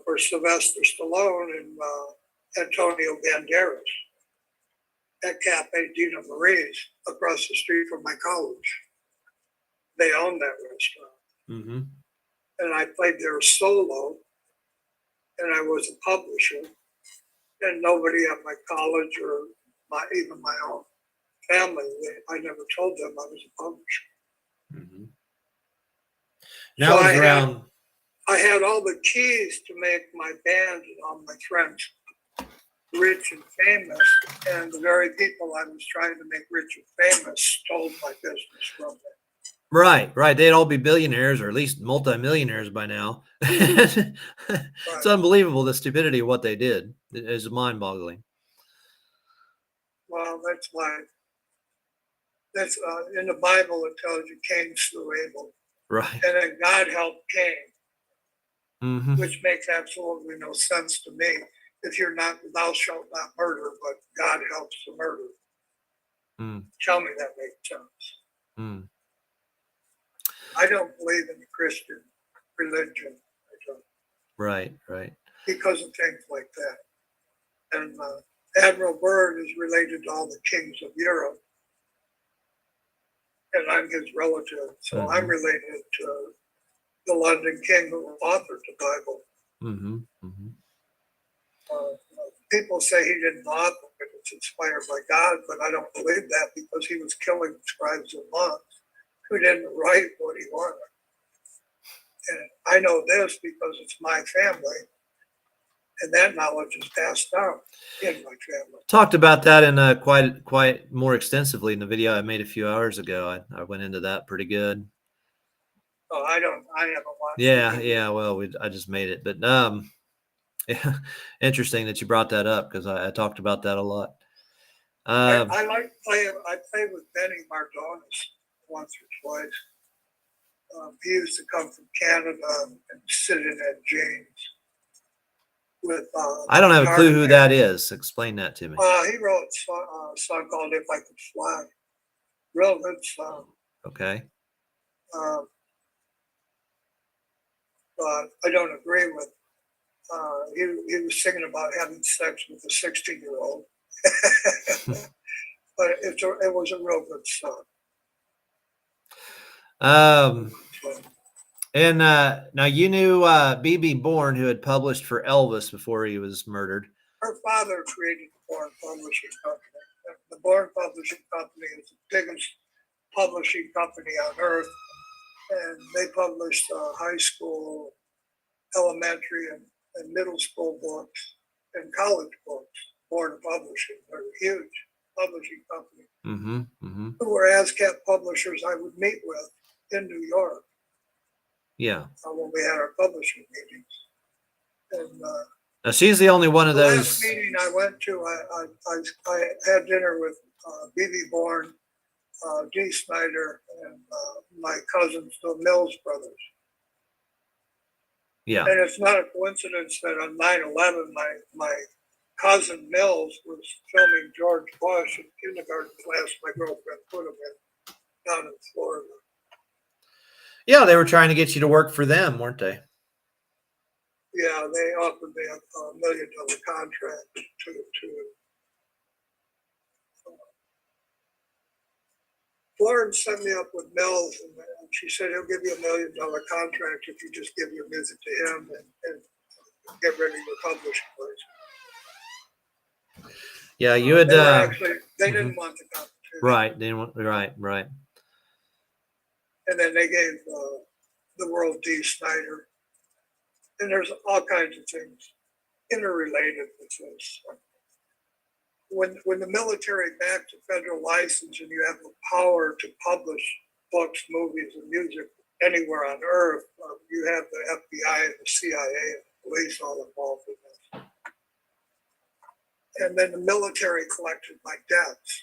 for Sylvester Stallone and Antonio Banderas at Cafe Dina Marie's across the street from my college. They owned that restaurant. Mm-hmm. And I played there solo, and I was a publisher. And nobody at my college or even my own family, I never told them I was a publisher. Mm-hmm. Now so it was around. I had all the keys to make my band and all my friends rich and famous, and the very people I was trying to make rich and famous stole my business from them. Right. They'd all be billionaires or at least multimillionaires by now. It's unbelievable, the stupidity of what they did. It is mind-boggling. Well, that's why. That's in the Bible. It tells you Cain slew Abel. Right. And then God helped Cain, mm-hmm. which makes absolutely no sense to me. If you're not, thou shalt not murder, but God helps the murder. Mm. Tell me that makes sense. Mm. I don't believe in the Christian religion. I don't. Right. Because of things like that. And Admiral Byrd is related to all the kings of Europe. And I'm his relative. So mm-hmm. I'm related to the London king who authored the Bible. Mm-hmm. Mm-hmm. People say he didn't author it, it's inspired by God, but I don't believe that because he was killing scribes and monks who didn't write what he wanted. And I know this because it's my family, and that knowledge is passed down in my family. Talked about that in quite more extensively in the video I made a few hours ago. I went into that pretty good. Oh, I haven't watched. Yeah. Well, I just made it, but yeah, interesting that you brought that up because I talked about that a lot. I like playing. I played with Benny Mardonis once or twice. He used to come from Canada and sit in at James. With I don't have a clue who that is. Explain that to me. He wrote a song called "If I Could Fly." Real good song. Okay. But I don't agree with. He was singing about having sex with a 16-year-old. But it was a real good song. And now you knew B.B. Bourne, who had published for Elvis before he was murdered. Her father created the Bourne Publishing Company. The Bourne Publishing Company is the biggest publishing company on earth, and they published high school, elementary, and middle school books and college books. Bourne Publishing, they're a huge publishing company. Mm-hmm. Mm-hmm. Who were ASCAP publishers I would meet with in New York. Yeah. When we had our publishing meetings. And now she's the only one of the those. last meeting I went to, I had dinner with B.B. Bourne, Dee Snyder, and my cousins, the Mills brothers. Yeah. And it's not a coincidence that on 9/11, my cousin Mills was filming George Bush in kindergarten class my girlfriend put him in down in Florida. Yeah, they were trying to get you to work for them, weren't they? Yeah, they offered me a $1 million contract to Florence set me up with Mills, and she said he'll give you $1 million contract if you just give your music to him and get rid of your publishing place. Yeah, you had They were actually, they mhm. didn't want the competition. Right. They want right. And then they gave the world Dee Snyder. And there's all kinds of things interrelated with this. When the military backs a federal license and you have the power to publish books, movies, and music anywhere on earth, you have the FBI and the CIA and the police all involved in this. And then the military collected my debts.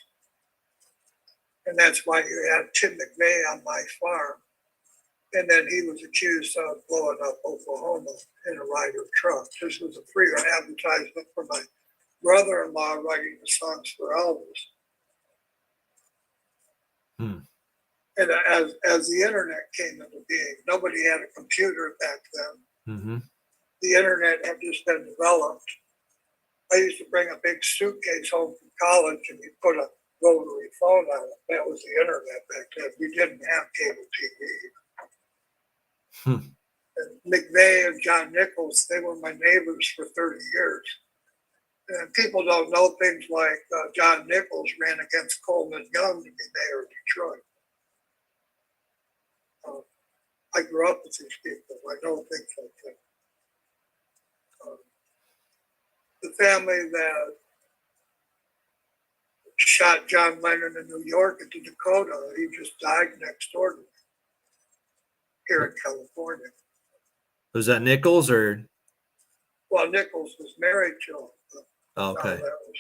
And that's why you had Tim McVeigh on my farm. And then he was accused of blowing up Oklahoma in a Ryder truck. This was a free advertisement for my brother-in-law writing the songs for Elvis. Hmm. And as the internet came into being, nobody had a computer back then. Mm-hmm. The internet had just been developed. I used to bring a big suitcase home from college and you put a rotary phone on it. That was the internet back then. We didn't have cable TV. Hmm. And McVeigh and John Nichols, they were my neighbors for 30 years. And people don't know things like John Nichols ran against Coleman Young to be mayor of Detroit. I grew up with these people. I know things like that. The family that shot John Lennon in New York into Dakota, he just died next door to me here in California. Was that Nichols or? Well, Nichols was married to him. Oh, okay. That was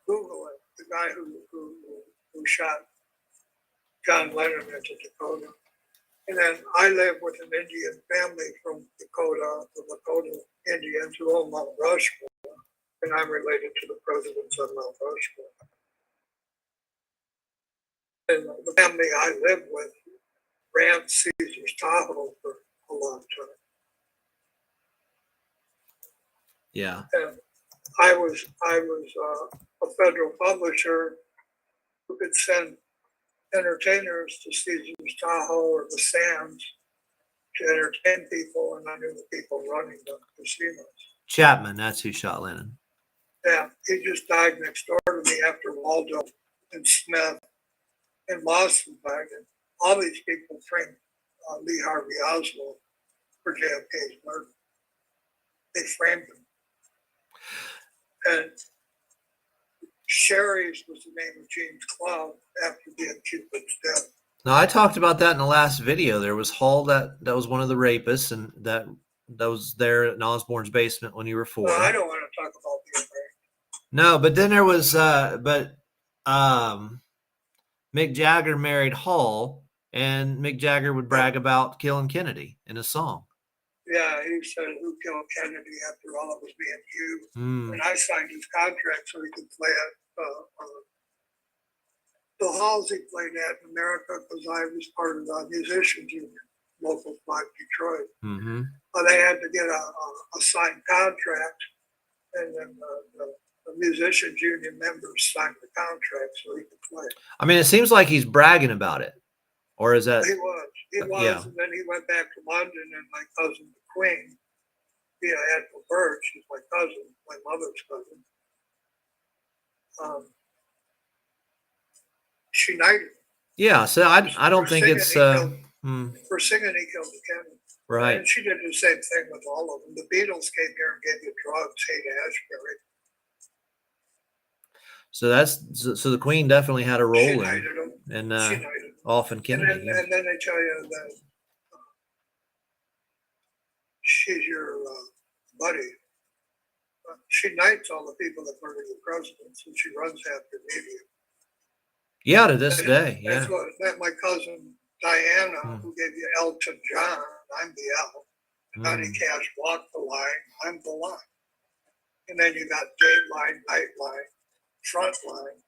Google it, the guy who shot John Lennon into Dakota. And then I live with an Indian family from Dakota, the Lakota Indians who own Mount Rushmore. And I'm related to the presidents of Mount Rushmore. And the family I live with ran Caesar's Tahoe for a long time. Yeah. And I was a federal publisher who could send entertainers to Caesar's Tahoe or the Sands to entertain people, and I knew the people running the casinos. Chapman, that's who shot Lennon. Yeah, he just died next door to me after Waldo and Smith and Lawsonbach, and all these people framed Lee Harvey Oswald for JFK's murder. They framed him. And Sherry's was the name of James Cloud after being Cupid's death. Now I talked about that in the last video. There was Hall that was one of the rapists, and that was there in Osborne's basement when you were 4. Well, I don't want to talk about being married. No, but then there was Mick Jagger married Hall, and Mick Jagger would brag about killing Kennedy in a song. Yeah, he said, who killed Kennedy after all it was being you? And I signed his contract so he could play at the halls he played at in America because I was part of the musicians union, local 5 Detroit. Mm-hmm. They had to get a signed contract, and then the musicians union members signed the contract so he could play. I mean, it seems like he's bragging about it. Or is that? He was. Yeah. And then he went back to London, and my cousin, the Queen, via Ethel Birch, she's my cousin, my mother's cousin. She knighted him. Yeah, so I don't think it's for singing he killed the Kennedy. right. And she did the same thing with all of them. The Beatles came here and gave you drugs, Haight-Ashbury. So the Queen definitely had a role She in knighted him. and She knighted him. often Kennedy. And then they tell you that she's your buddy. She knights all the people that murdered the presidents, and she runs after media. Yeah, to this day. Yeah. That's what my cousin Diana, who gave you Elton John, I'm the L. Johnny Cash walked the line, I'm the line. And then you got Dateline, Nightline, Frontline.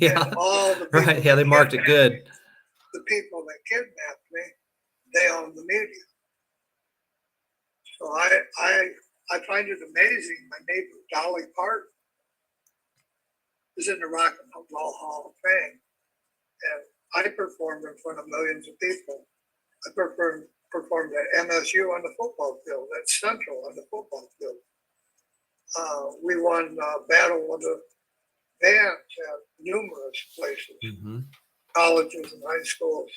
Yeah. And all the people right. Yeah, they marked it good. The people that kidnapped me, they own the media. So I find it amazing. My neighbor Dolly Parton is in the Rock and Roll Hall of Fame, and I performed in front of millions of people. I performed at MSU on the football field, at Central on the football field. We won Battle of the Bands at numerous places, colleges and high schools.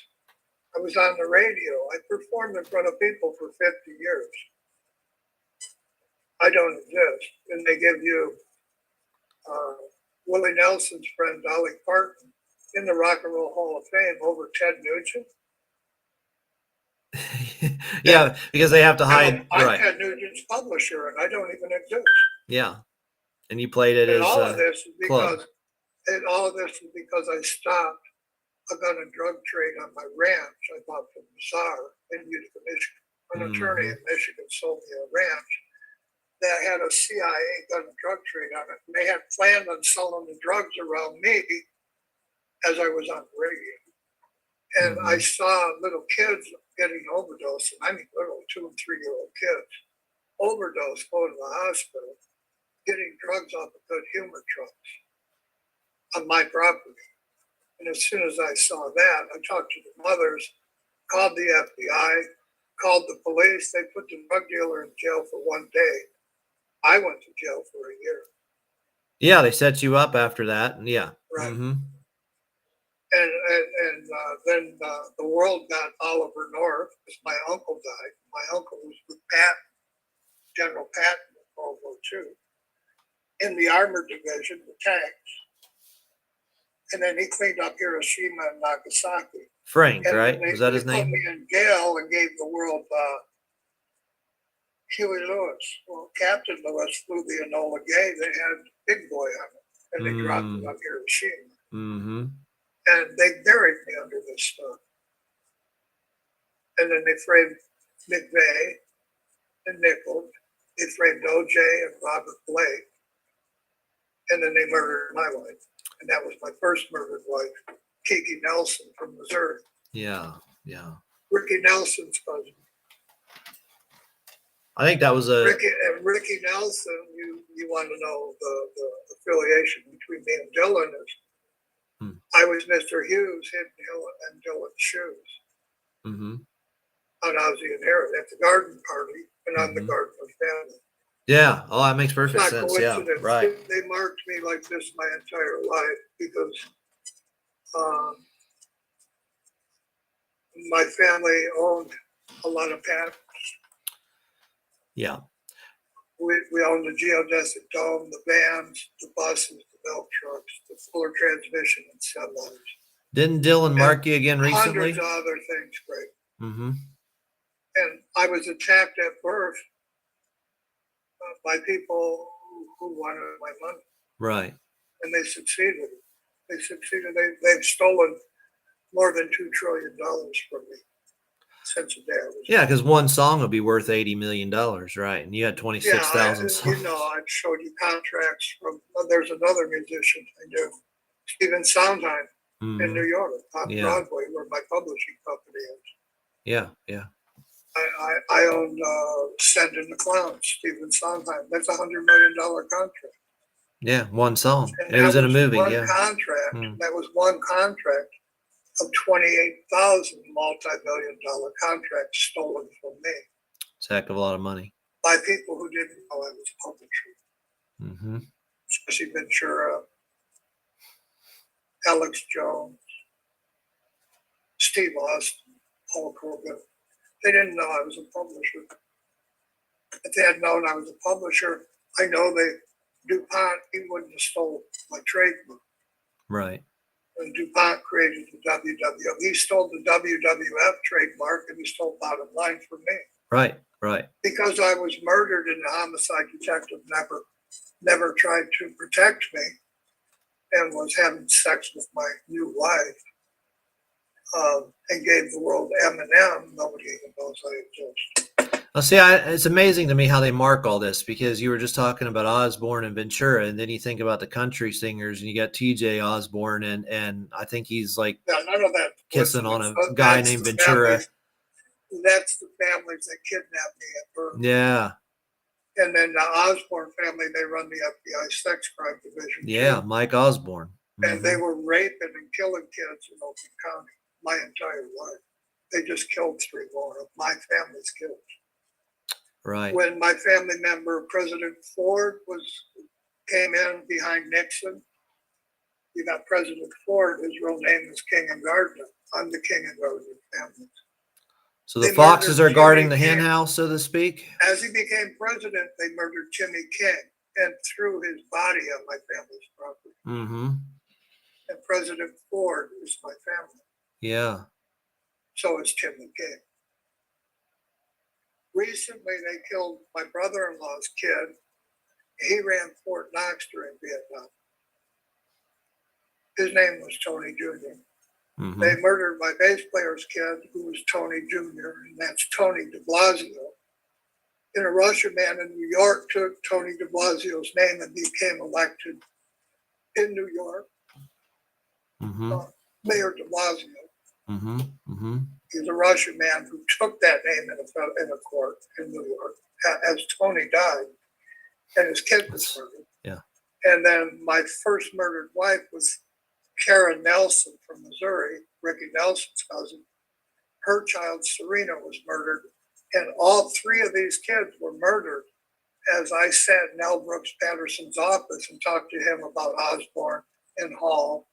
I was on the radio. I performed in front of people for 50 years. I don't exist. And they give you Willie Nelson's friend, Dolly Parton, in the Rock and Roll Hall of Fame over Ted Nugent. Yeah, because they have to hide. I'm Ted Nugent's publisher, and I don't even exist. Yeah, and you played it and as all of this is club. because, and all of this is because I stopped a gun and drug trade on my ranch I bought from the Czar in Utica, Michigan. An attorney in Michigan sold me a ranch that had a CIA gun and drug trade on it. And they had planned on selling the drugs around me as I was on the radio. And I saw little kids getting overdose, and I mean little 2 and 3 year old kids, overdose, going to the hospital, getting drugs off of good humor trucks on my property. And as soon as I saw that, I talked to the mothers, called the FBI, called the police. They put the drug dealer in jail for 1 day. I went to jail for a year. Yeah, they set you up after that. Yeah. Right. And then the world got Oliver North because my uncle died. My uncle was with Patton, General Patton in World War II, in the armored division, the tanks. And then he cleaned up Hiroshima and Nagasaki. Frank, and right? Was that his name? Put me in jail and gave the world Huey Lewis. Well, Captain Lewis flew the Enola Gay. They had Big Boy on it, and they dropped it on Hiroshima. And they buried me under this stuff. And then they framed McVeigh and Nichols. They framed O.J. and Robert Blake. And then they murdered my wife. And that was my first murdered wife, Kiki Nelson from Missouri. Yeah. Ricky Nelson's cousin. I think that was Ricky Nelson, you want to know the affiliation between me and Dylan is I was Mr. Hughes hitting Dylan's shoes on Ozzie and Harriet at the garden party and on the garden of family. Yeah. Oh, that makes perfect sense. Yeah. Right. They marked me like this my entire life because my family owned a lot of patents. Yeah. We owned the geodesic dome, the vans, the buses, the milk trucks, the Fuller transmission and semis. Didn't Dylan mark you again recently? Hundreds of other things, Greg. And I was attacked at birth by people who wanted my money. Right. And they succeeded. They've stolen more than $2 trillion from me since the day I was. Yeah, because one song would be worth $80 million, right? And you had 26,000 songs. You know, I showed you contracts from. There's another musician I knew, Stephen Sondheim, in New York, on Broadway, where my publishing company is. Yeah. I own Send in the Clowns, Stephen Sondheim. That's $100 million contract. Yeah, one song. And it was in a movie. Contract. That was one contract of 28,000 multi-million-dollar contracts stolen from me. It's a heck of a lot of money. By people who didn't know I was a publisher. Especially Ventura, Alex Jones, Steve Austin, Paul Corgan. They didn't know I was a publisher. If they had known I was a publisher, I know DuPont, he wouldn't have stole my trademark. Right. And DuPont created the WWF. He stole the WWF trademark and he stole Bottomline from me. Right. Because I was murdered and the homicide detective never tried to protect me and was having sex with my new wife and gave the world M&M. Nobody even knows I exist. Well, see, it's amazing to me how they mark all this because you were just talking about Osborne and Ventura, and then you think about the country singers, and you got T.J. Osborne, and I think he's like none of that kissing on a guy named Ventura. That's the families that kidnapped me at birth. Yeah. And then the Osborne family, they run the FBI sex crime division. Yeah, too. Mike Osborne. And they were raping and killing kids in Oakland County my entire life. They just killed 3 more of my family's kids. Right. When my family member, President Ford, came in behind Nixon, you got President Ford. His real name is King and Gardner. I'm the King and Gardner family. So the They foxes murdered are guarding Jimmy the hen King. house, so to speak? As he became president, they murdered Jimmy King and threw his body on my family's property. Mm-hmm. And President Ford is my family. Yeah. So is Jimmy King. Recently, they killed my brother-in-law's kid. He ran Fort Knox during Vietnam. His name was Tony Jr. Mm-hmm. They murdered my bass player's kid, who was Tony Jr., and that's Tony Diblasio. And a Russian man in New York took Tony Diblasio's name and became elected in New York. Mm-hmm. Mayor Diblasio. Mm-hmm. Mm-hmm. He's a Russian man who took that name in a court in New York as Tony died, and his kid was murdered. Yeah. And then my first murdered wife was Karen Nelson from Missouri, Ricky Nelson's cousin. Her child, Serena, was murdered. And all three of these kids were murdered as I sat in L. Brooks Patterson's office and talked to him about Osborne and Hall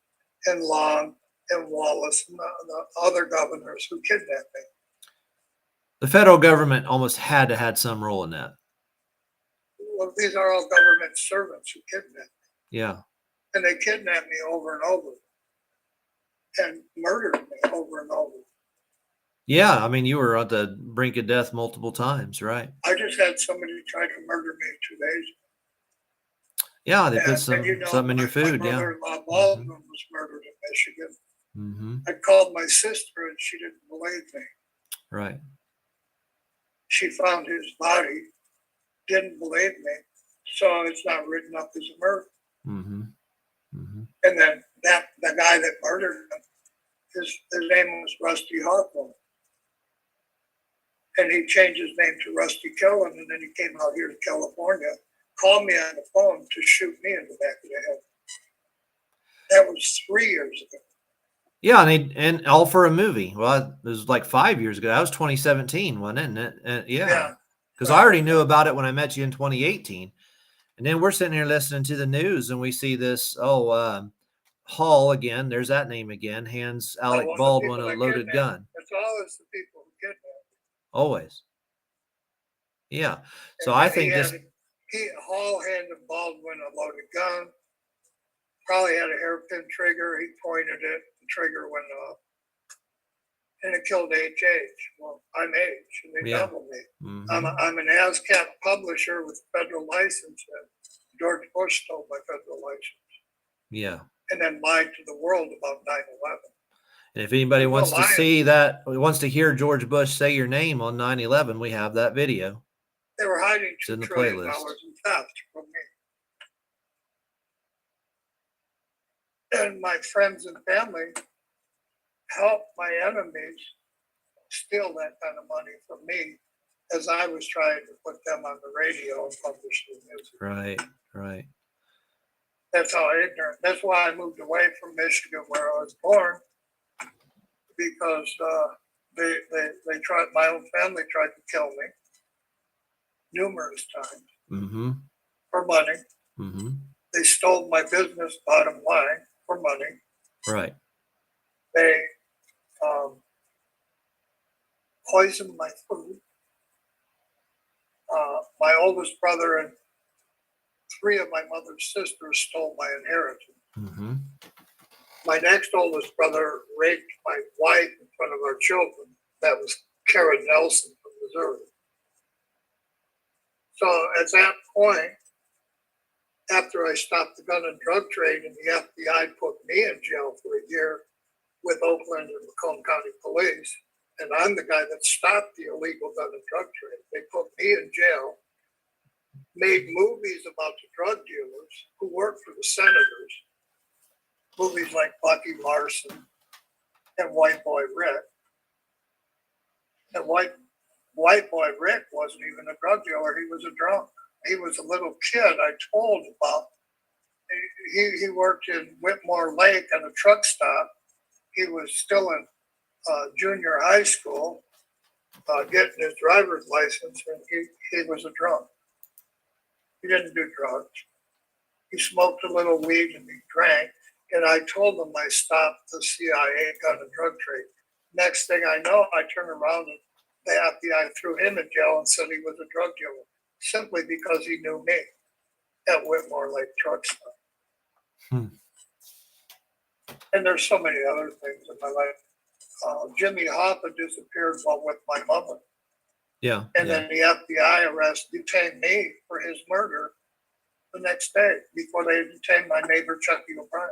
and Long and Wallace and the other governors who kidnapped me. The federal government almost had to had some role in that. Well, these are all government servants who kidnapped me. Yeah. And they kidnapped me over and over and murdered me over and over. Yeah, I mean, you were at the brink of death multiple times, right? I just had somebody try to murder me 2 days ago. Yeah, they put something in your food. My brother-in-law Baldwin was murdered in Michigan. Mm-hmm. I called my sister and she didn't believe me. Right. She found his body, didn't believe me, so it's not written up as a murder. Mm-hmm. Mm-hmm. And then the guy that murdered him, his name was Rusty Hoffa. And he changed his name to Rusty Killen, and then he came out here to California, called me on the phone to shoot me in the back of the head. That was 3 years ago. Yeah, and all for a movie. Well, it was like 5 years ago. That was 2017, wasn't it? And yeah. Because I already knew about it when I met you in 2018. And then we're sitting here listening to the news, and we see this, Hall again. There's that name again. Hands Alec Baldwin a loaded gun. It's always the people who kidnap. Always. Yeah. So And I think Hall handed Baldwin a loaded gun. Probably had a hairpin trigger. He pointed it. The trigger went off. And it killed H.H. Well, I'm H, and they doubled me. Mm-hmm. I'm an ASCAP publisher with federal license, and George Bush stole my federal license. Yeah. And then lied to the world about 9/11. And if anybody wants to see that, wants to hear George Bush say your name on 9/11, we have that video. They were hiding It's in the $2 trillion playlist. in theft from me. And my friends and family helped my enemies steal that kind of money from me as I was trying to put them on the radio and publish the music. Right, right. That's how ignorant. That's why I moved away from Michigan, where I was born, because they tried. My own family tried to kill me numerous times for money. Mm-hmm. They stole my business, Bottomline, for money. Right. They poisoned my food. My oldest brother and 3 of my mother's sisters stole my inheritance. Mm-hmm. My next oldest brother raped my wife in front of our children. That was Karen Nelson from Missouri. So at that point, after I stopped the gun and drug trade, and the FBI put me in jail for a year with Oakland and Macomb County Police, and I'm the guy that stopped the illegal gun and drug trade. They put me in jail, made movies about the drug dealers who worked for the senators, movies like Bucky Larson and White Boy Rick. And White Boy Rick wasn't even a drug dealer, he was a drunk. He was a little kid I told about. He worked in Whitmore Lake on a truck stop. He was still in junior high school. getting his driver's license, and he was a drunk. He didn't do drugs. He smoked a little weed and he drank. And I told him I stopped the CIA gun and drug trade. Next thing I know, I turned around and the FBI threw him in jail and said he was a drug dealer simply because he knew me at Whitmore Lake Truck Stop. And there's so many other things in my life. Jimmy Hoffa disappeared while with my mother. Yeah. And then the FBI detained me for his murder the next day before they detained my neighbor, Chucky O'Brien.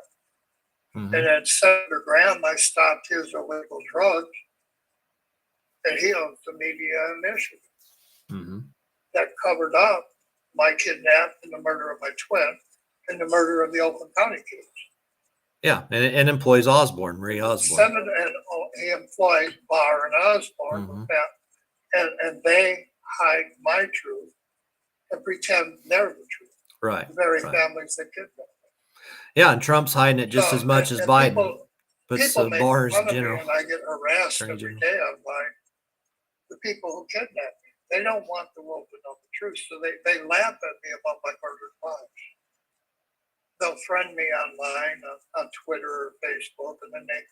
Mm-hmm. And at Senator Graham, I stopped his illegal drugs, and he owns the media in Michigan. Mm-hmm. That covered up my kidnap and the murder of my twin and the murder of the Oakland County kids. Yeah, and employs Osborne, Marie Osborne. Senator, and he employed Barr and Osborne, Mm-hmm. and they hide my truth and pretend they're the truth. Right. The very families that kidnapped me. Yeah, and Trump's hiding it just as much as Biden puts the bars general. And I get harassed every day online. The people who kidnap me, they don't want the world to know the truth, so they laugh at me about my murdered wives. They'll friend me online on Twitter or Facebook, and then they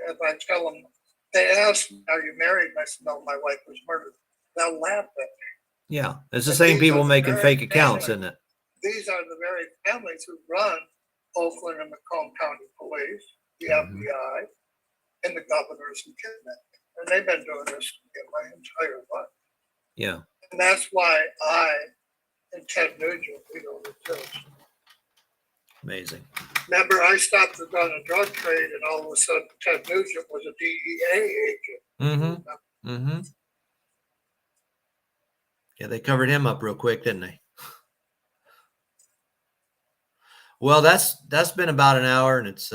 if I tell them, they ask me, "Are you married?" And I said, "No, my wife was murdered." They'll laugh at me. Yeah, it's the same people making fake accounts, isn't it? These are the very families who run Oakland and Macomb County Police, the FBI, and the governors who kidnapped me. And they've been doing this my entire life. Yeah. And that's why I and Ted Nugent, we don't exist. Amazing. Remember, I stopped the gun and drug trade, and all of a sudden, Ted Nugent was a DEA agent. Mm-hmm. Mm-hmm. Yeah, they covered him up real quick, didn't they? Well, that's been about an hour, and it's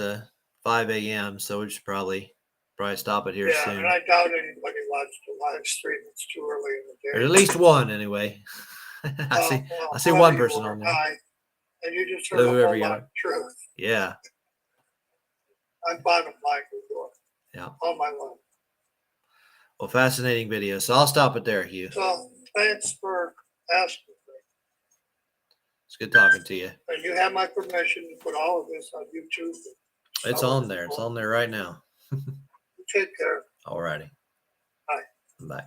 5 a.m., so we should probably stop it here soon. Yeah, and I doubt anybody watched the live stream. It's too early in the day. There's at least one, anyway. I see one person on there. And you just heard a whole lot of truth. Yeah. I'm bottom line with you. Yeah. All my life. Well, fascinating video. So I'll stop it there, Hugh. So thanks for asking me. It's good talking to you. And you have my permission to put all of this on YouTube. It's on there. It's on there right now. Take care. All righty. Bye. Bye.